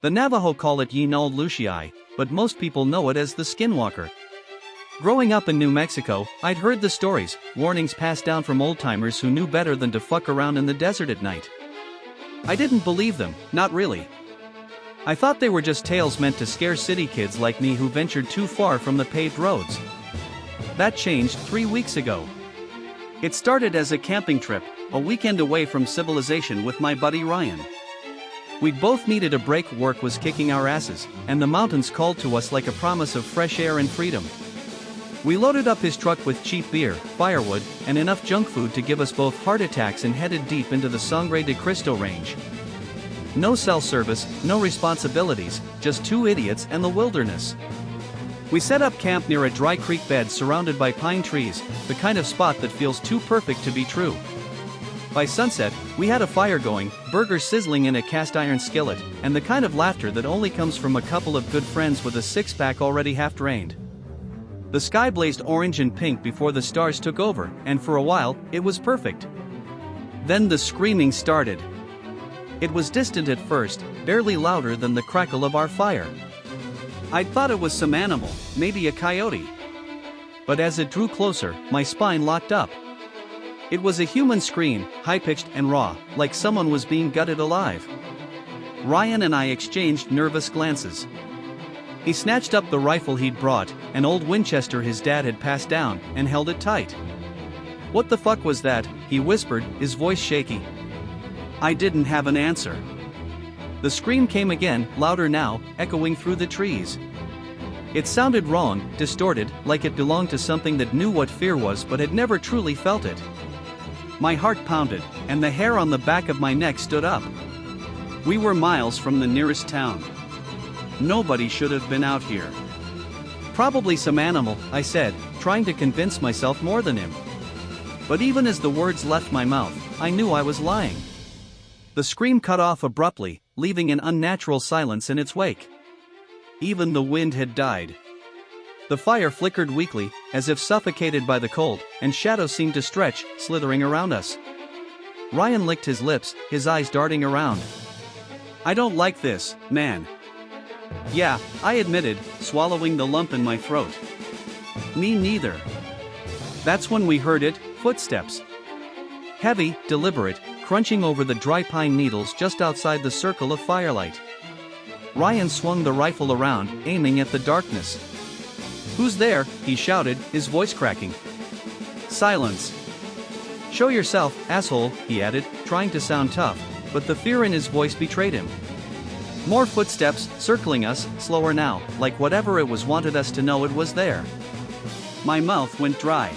The Navajo call it Yinol Lushii, but most people know it as the Skinwalker. Growing up in New Mexico, I'd heard the stories, warnings passed down from old-timers who knew better than to fuck around in the desert at night. I didn't believe them, not really. I thought they were just tales meant to scare city kids like me who ventured too far from the paved roads. That changed 3 weeks ago. It started as a camping trip, a weekend away from civilization with my buddy Ryan. We both needed a break, work was kicking our asses, and the mountains called to us like a promise of fresh air and freedom. We loaded up his truck with cheap beer, firewood, and enough junk food to give us both heart attacks and headed deep into the Sangre de Cristo range. No cell service, no responsibilities, just two idiots and the wilderness. We set up camp near a dry creek bed surrounded by pine trees, the kind of spot that feels too perfect to be true. By sunset, we had a fire going, burgers sizzling in a cast iron skillet, and the kind of laughter that only comes from a couple of good friends with a six-pack already half drained. The sky blazed orange and pink before the stars took over, and for a while, it was perfect. Then the screaming started. It was distant at first, barely louder than the crackle of our fire. I'd thought it was some animal, maybe a coyote. But as it drew closer, my spine locked up. It was a human scream, high-pitched and raw, like someone was being gutted alive. Ryan and I exchanged nervous glances. He snatched up the rifle he'd brought, an old Winchester his dad had passed down, and held it tight. "What the fuck was that?" he whispered, his voice shaky. I didn't have an answer. The scream came again, louder now, echoing through the trees. It sounded wrong, distorted, like it belonged to something that knew what fear was but had never truly felt it. My heart pounded, and the hair on the back of my neck stood up. We were miles from the nearest town. Nobody should have been out here. Probably some animal, I said, trying to convince myself more than him. But even as the words left my mouth, I knew I was lying. The scream cut off abruptly, leaving an unnatural silence in its wake. Even the wind had died. The fire flickered weakly, as if suffocated by the cold, and shadows seemed to stretch, slithering around us. Ryan licked his lips, his eyes darting around. "I don't like this, man." "Yeah," I admitted, swallowing the lump in my throat. "Me neither." That's when we heard it, footsteps. Heavy, deliberate, crunching over the dry pine needles just outside the circle of firelight. Ryan swung the rifle around, aiming at the darkness. "Who's there?" he shouted, his voice cracking. Silence. "Show yourself, asshole," he added, trying to sound tough, but the fear in his voice betrayed him. More footsteps, circling us, slower now, like whatever it was wanted us to know it was there. My mouth went dry.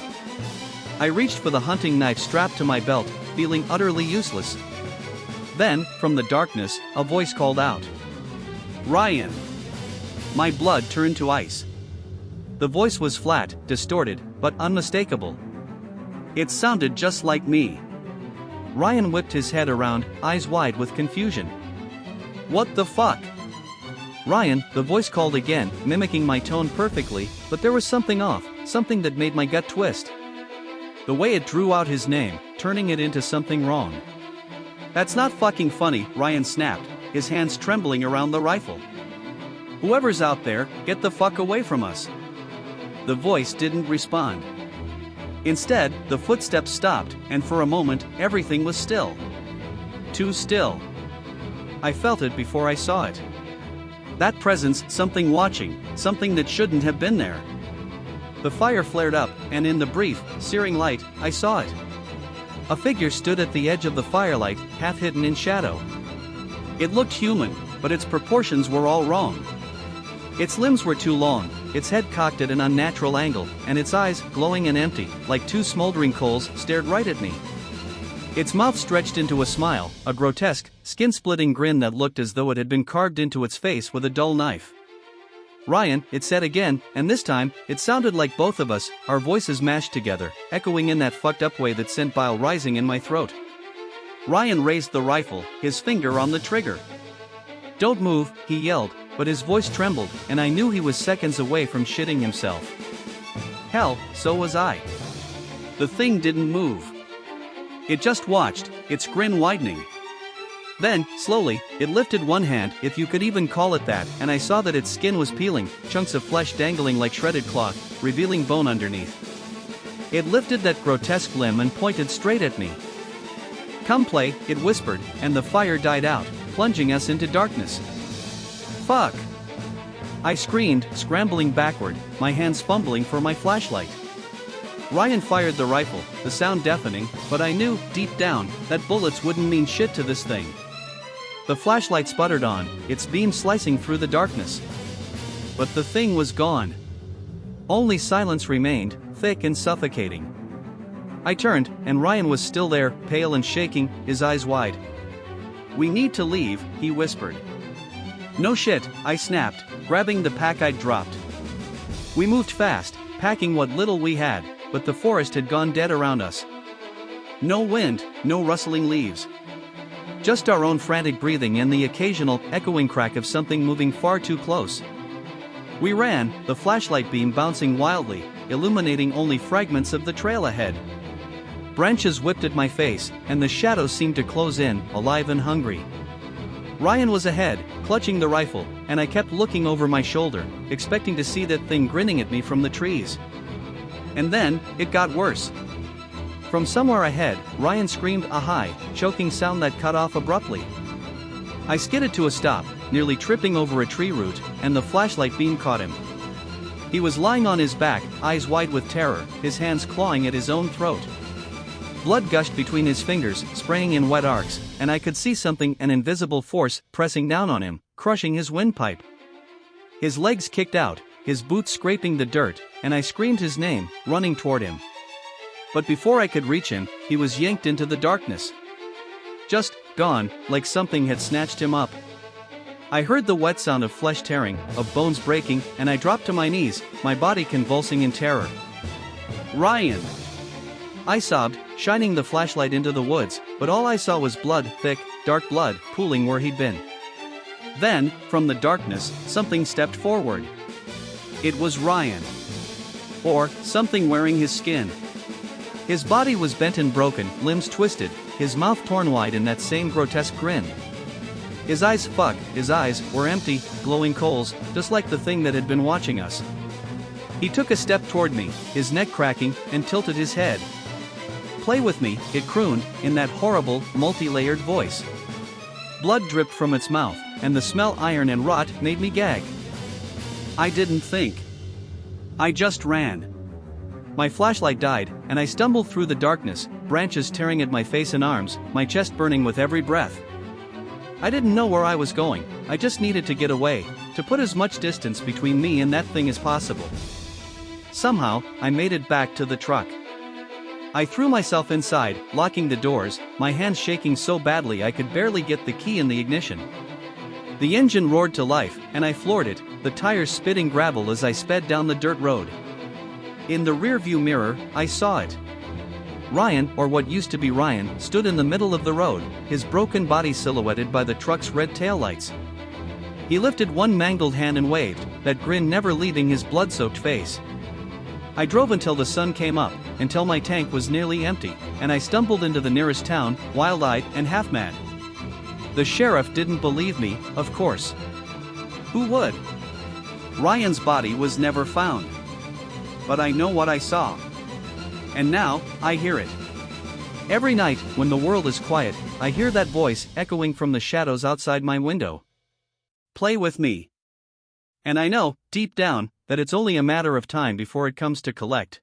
I reached for the hunting knife strapped to my belt, feeling utterly useless. Then, from the darkness, a voice called out. "Ryan!" My blood turned to ice. The voice was flat, distorted, but unmistakable. It sounded just like me. Ryan whipped his head around, eyes wide with confusion. "What the fuck?" "Ryan," the voice called again, mimicking my tone perfectly, but there was something off, something that made my gut twist. The way it drew out his name, turning it into something wrong. "That's not fucking funny," Ryan snapped, his hands trembling around the rifle. "Whoever's out there, get the fuck away from us." The voice didn't respond. Instead, the footsteps stopped, and for a moment, everything was still. Too still. I felt it before I saw it. That presence, something watching, something that shouldn't have been there. The fire flared up, and in the brief, searing light, I saw it. A figure stood at the edge of the firelight, half hidden in shadow. It looked human, but its proportions were all wrong. Its limbs were too long, its head cocked at an unnatural angle, and its eyes, glowing and empty, like two smoldering coals, stared right at me. Its mouth stretched into a smile, a grotesque, skin-splitting grin that looked as though it had been carved into its face with a dull knife. "Ryan," it said again, and this time, it sounded like both of us, our voices mashed together, echoing in that fucked-up way that sent bile rising in my throat. Ryan raised the rifle, his finger on the trigger. "Don't move," he yelled, but his voice trembled, and I knew he was seconds away from shitting himself. Hell, so was I. The thing didn't move. It just watched, its grin widening. Then, slowly, it lifted one hand, if you could even call it that, and I saw that its skin was peeling, chunks of flesh dangling like shredded cloth, revealing bone underneath. It lifted that grotesque limb and pointed straight at me. "Come play," it whispered, and the fire died out, plunging us into darkness. "Fuck!" I screamed, scrambling backward, my hands fumbling for my flashlight. Ryan fired the rifle, the sound deafening, but I knew, deep down, that bullets wouldn't mean shit to this thing. The flashlight sputtered on, its beam slicing through the darkness. But the thing was gone. Only silence remained, thick and suffocating. I turned, and Ryan was still there, pale and shaking, his eyes wide. "We need to leave," he whispered. "No shit," I snapped, grabbing the pack I'd dropped. We moved fast, packing what little we had, but the forest had gone dead around us. No wind, no rustling leaves. Just our own frantic breathing and the occasional, echoing crack of something moving far too close. We ran, the flashlight beam bouncing wildly, illuminating only fragments of the trail ahead. Branches whipped at my face, and the shadows seemed to close in, alive and hungry. Ryan was ahead, clutching the rifle, and I kept looking over my shoulder, expecting to see that thing grinning at me from the trees. And then, it got worse. From somewhere ahead, Ryan screamed a high, choking sound that cut off abruptly. I skidded to a stop, nearly tripping over a tree root, and the flashlight beam caught him. He was lying on his back, eyes wide with terror, his hands clawing at his own throat. Blood gushed between his fingers, spraying in wet arcs, and I could see something, an invisible force, pressing down on him, crushing his windpipe. His legs kicked out, his boots scraping the dirt, and I screamed his name, running toward him. But before I could reach him, he was yanked into the darkness. Just gone, like something had snatched him up. I heard the wet sound of flesh tearing, of bones breaking, and I dropped to my knees, my body convulsing in terror. "Ryan!" I sobbed, shining the flashlight into the woods, but all I saw was blood, thick, dark blood, pooling where he'd been. Then, from the darkness, something stepped forward. It was Ryan. Or, something wearing his skin. His body was bent and broken, limbs twisted, his mouth torn wide in that same grotesque grin. His eyes were empty, glowing coals, just like the thing that had been watching us. He took a step toward me, his neck cracking, and tilted his head. "Play with me," it crooned, in that horrible, multi-layered voice. Blood dripped from its mouth, and the smell iron and rot made me gag. I didn't think. I just ran. My flashlight died, and I stumbled through the darkness, branches tearing at my face and arms, my chest burning with every breath. I didn't know where I was going, I just needed to get away, to put as much distance between me and that thing as possible. Somehow, I made it back to the truck. I threw myself inside, locking the doors, my hands shaking so badly I could barely get the key in the ignition. The engine roared to life, and I floored it, the tires spitting gravel as I sped down the dirt road. In the rearview mirror, I saw it. Ryan, or what used to be Ryan, stood in the middle of the road, his broken body silhouetted by the truck's red taillights. He lifted one mangled hand and waved, that grin never leaving his blood-soaked face. I drove until the sun came up, until my tank was nearly empty, and I stumbled into the nearest town, wild-eyed and half-mad. The sheriff didn't believe me, of course. Who would? Ryan's body was never found. But I know what I saw. And now, I hear it. Every night, when the world is quiet, I hear that voice echoing from the shadows outside my window. Play with me. And I know, deep down, that it's only a matter of time before it comes to collect.